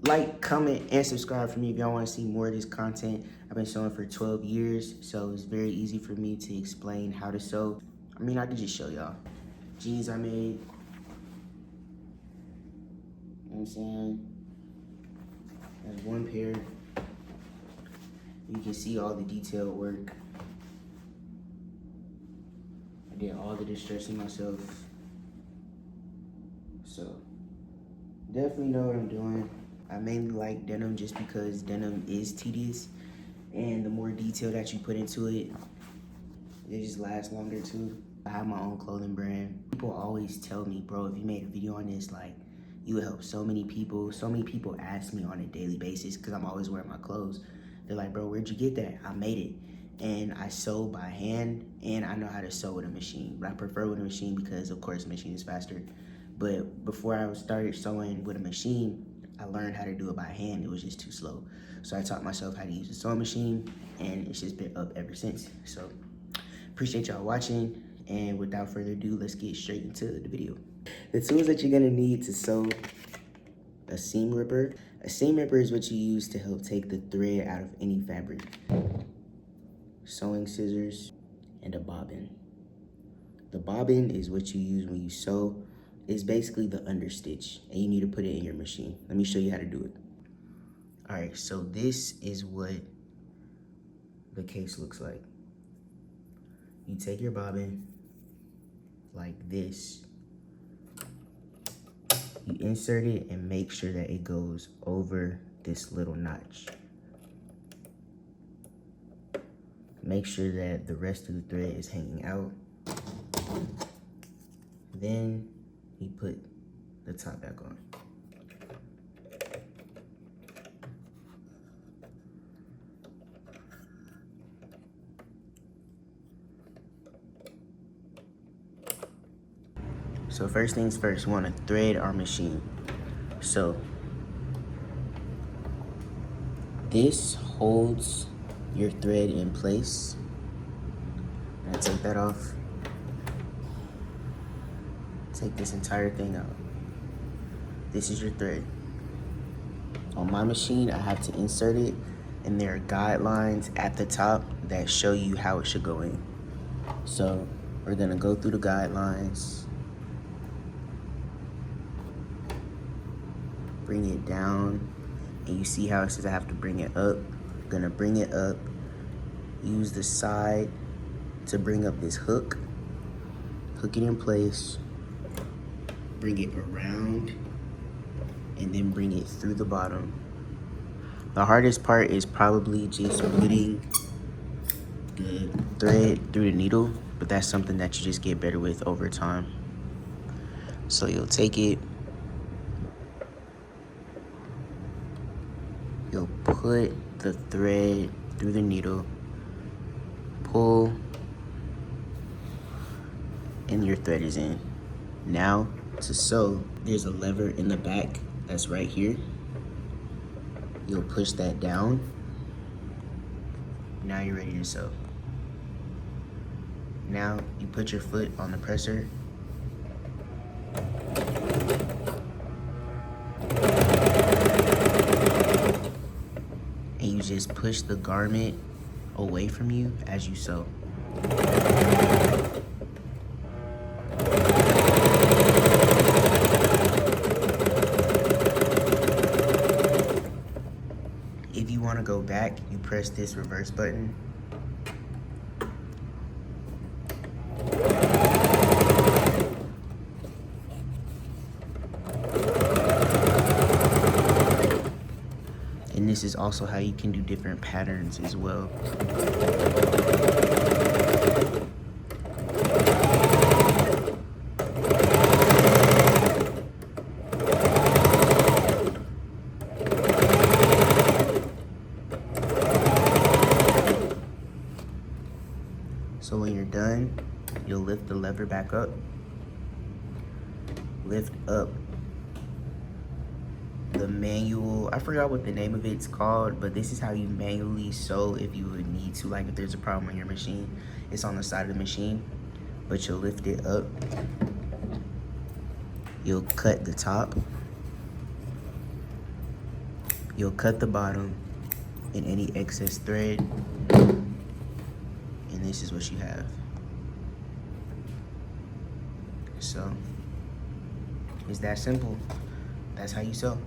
Like, comment, and subscribe for me if y'all want to see more of this content. I've been sewing for 12 years, so it's very easy for me to explain how to sew. I mean, I can just show y'all. Jeans I made. You know what I'm saying? That's one pair. You can see all the detailed work. I did all the distressing myself. So, definitely know what I'm doing. I mainly like denim just because denim is tedious, and the more detail that you put into it, it just lasts longer too. I have my own clothing brand. People always tell me, bro, if you made a video on this, like, you would help so many people. So many people ask me on a daily basis because I'm always wearing my clothes. They're like, bro, where'd you get that? I made it. And I sew by hand, and I know how to sew with a machine. But I prefer with a machine because, of course, a machine is faster. But before I started sewing with a machine, I learned how to do it by hand. It was just too slow. So I taught myself how to use a sewing machine, and it's just been up ever since. So appreciate y'all watching, and without further ado, let's get straight into the video. The tools that you're gonna need to sew a seam ripper. A seam ripper is what you use to help take the thread out of any fabric. Sewing scissors and a bobbin. The bobbin is what you use when you sew. It's basically the understitch, and you need to put it in your machine. Let me show you how to do it. All right, so this is what the case looks like. You take your bobbin like this. You insert it and make sure that it goes over this little notch. Make sure that the rest of the thread is hanging out. Then you put the top back on. So first things first, we want to thread our machine. So this holds your thread in place. I'm gonna take that off. Take this entire thing out. This is your thread. On my machine, I have to insert it, and there are guidelines at the top that show you how it should go in. So we're gonna go through the guidelines. Bring it down, and you see how it says I have to bring it up. I'm gonna bring it up, use the side to bring up this hook, hook it in place, bring it around, and then bring it through the bottom. The hardest part is probably just putting the thread through the needle, but that's something that you just get better with over time. So you'll take it, you'll put the thread through the needle, pull, and your thread is in. Now, to sew, there's a lever in the back that's right here. You'll push that down. Now you're ready to sew. Now you put your foot on the presser. And you just push the garment away from you as you sew. If you want to go back, you press this reverse button. And this is also how you can do different patterns as well. So when you're done, you'll lift the lever back up. Lift up the manual, I forgot what the name of it's called, but this is how you manually sew if you would need to, like if there's a problem on your machine. It's on the side of the machine, but you'll lift it up. You'll cut the top. You'll cut the bottom and any excess thread, and this is what you have. So it's that simple. That's how you sew.